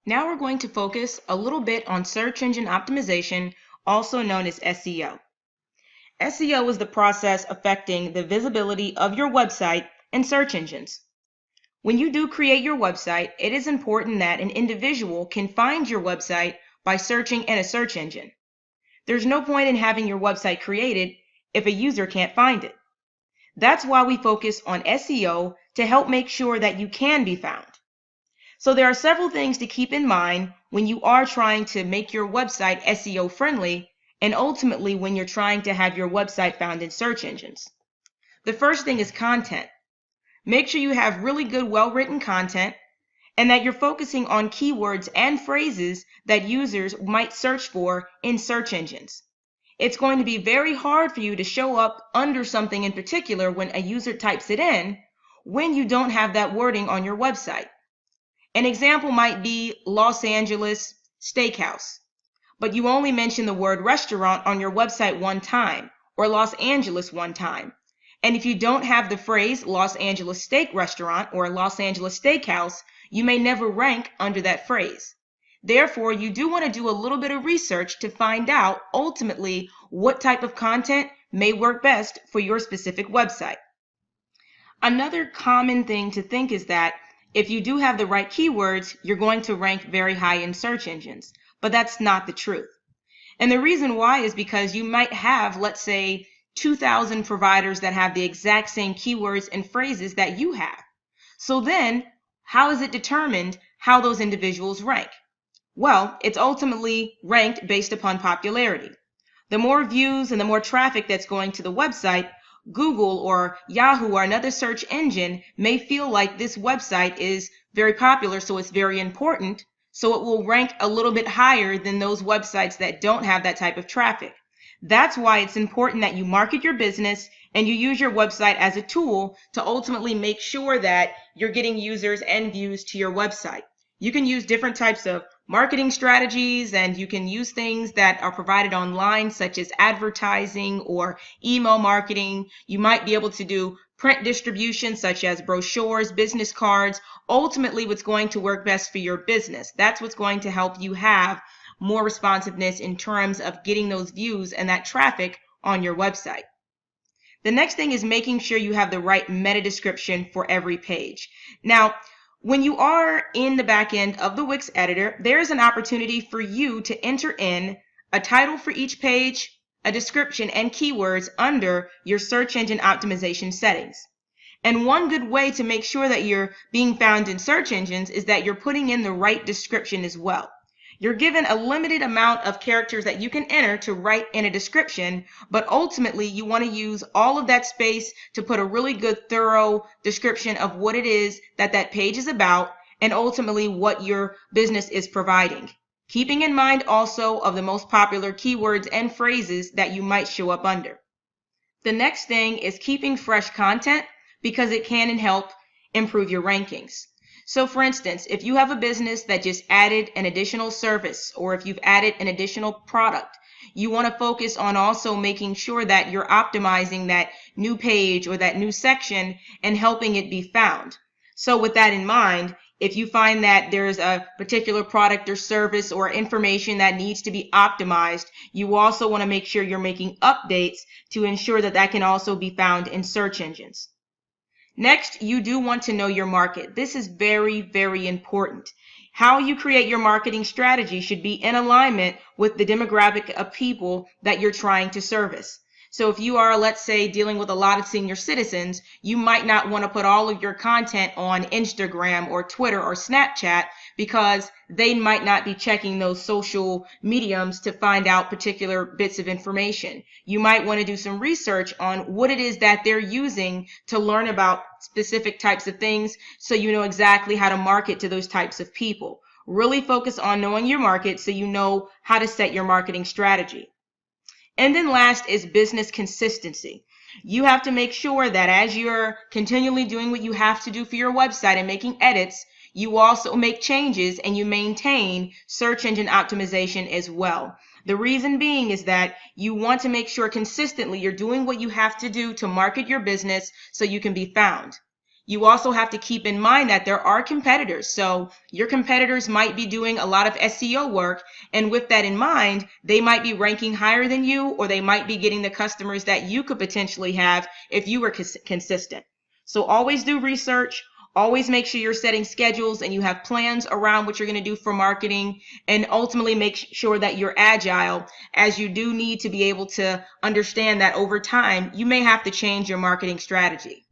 Now we're going to focus a little bit on search engine optimization, also known as SEO. SEO is the process affecting the visibility of your website in search engines. When you do create your website, it is important that an individual can find your website by searching in a search engine. There's no point in having your website created if a user can't find it. That's why we focus on SEO to help make sure that you can be found. So there are several things to keep in mind when you are trying to make your website SEO friendly, and ultimately when you're trying to have your website found in search engines. The first thing is content. Make sure you have really good, well-written content and that you're focusing on keywords and phrases that users might search for in search engines. It's going to be very hard for you to show up under something in particular when a user types it in when you don't have that wording on your website. An example might be Los Angeles Steakhouse, but you only mention the word restaurant on your website one time, or Los Angeles one time. And if you don't have the phrase Los Angeles Steak Restaurant or Los Angeles Steakhouse, you may never rank under that phrase. Therefore, you do want to do a little bit of research to find out ultimately what type of content may work best for your specific website. Another common thing to think is that if you do have the right keywords, you're going to rank very high in search engines, but that's not the truth. And the reason why is because you might have, let's say, 2,000 providers that have the exact same keywords and phrases that you have. So then, how is it determined how those individuals rank? Well, it's ultimately ranked based upon popularity. The more views and the more traffic that's going to the website, Google or Yahoo or another search engine may feel like this website is very popular, so it's very important, so it will rank a little bit higher than those websites that don't have that type of traffic. That's why it's important that you market your business and you use your website as a tool to ultimately make sure that you're getting users and views to your website. You can use different types of marketing strategies, and you can use things that are provided online, such as advertising or email marketing. You might be able to do print distribution, such as brochures, business cards. Ultimately, what's going to work best for your business. That's what's going to help you have more responsiveness in terms of getting those views and that traffic on your website. The next thing is making sure you have the right meta description for every page. Now, when you are in the back end of the Wix editor, there's an opportunity for you to enter in a title for each page, a description, and keywords under your search engine optimization settings. And one good way to make sure that you're being found in search engines is that you're putting in the right description as well. You're given a limited amount of characters that you can enter to write in a description, but ultimately you want to use all of that space to put a really good, thorough description of what it is that that page is about and ultimately what your business is providing. Keeping in mind also of the most popular keywords and phrases that you might show up under. The next thing is keeping fresh content because it can help improve your rankings. So for instance, if you have a business that just added an additional service or if you've added an additional product, you want to focus on also making sure that you're optimizing that new page or that new section and helping it be found. So with that in mind, if you find that there's a particular product or service or information that needs to be optimized, you also want to make sure you're making updates to ensure that that can also be found in search engines. Next, you do want to know your market. This is very, very important. How you create your marketing strategy should be in alignment with the demographic of people that you're trying to service. So if you are, let's say, dealing with a lot of senior citizens, you might not want to put all of your content on Instagram or Twitter or Snapchat because they might not be checking those social mediums to find out particular bits of information. You might want to do some research on what it is that they're using to learn about specific types of things so you know exactly how to market to those types of people. Really focus on knowing your market so you know how to set your marketing strategy. And then last is business consistency. You have to make sure that as you're continually doing what you have to do for your website and making edits, you also make changes and you maintain search engine optimization as well. The reason being is that you want to make sure consistently you're doing what you have to do to market your business so you can be found. You also have to keep in mind that there are competitors. So your competitors might be doing a lot of SEO work. And with that in mind, they might be ranking higher than you, or they might be getting the customers that you could potentially have if you were consistent. So always do research. Always make sure you're setting schedules and you have plans around what you're going to do for marketing, and ultimately make sure that you're agile, as you do need to be able to understand that over time you may have to change your marketing strategy.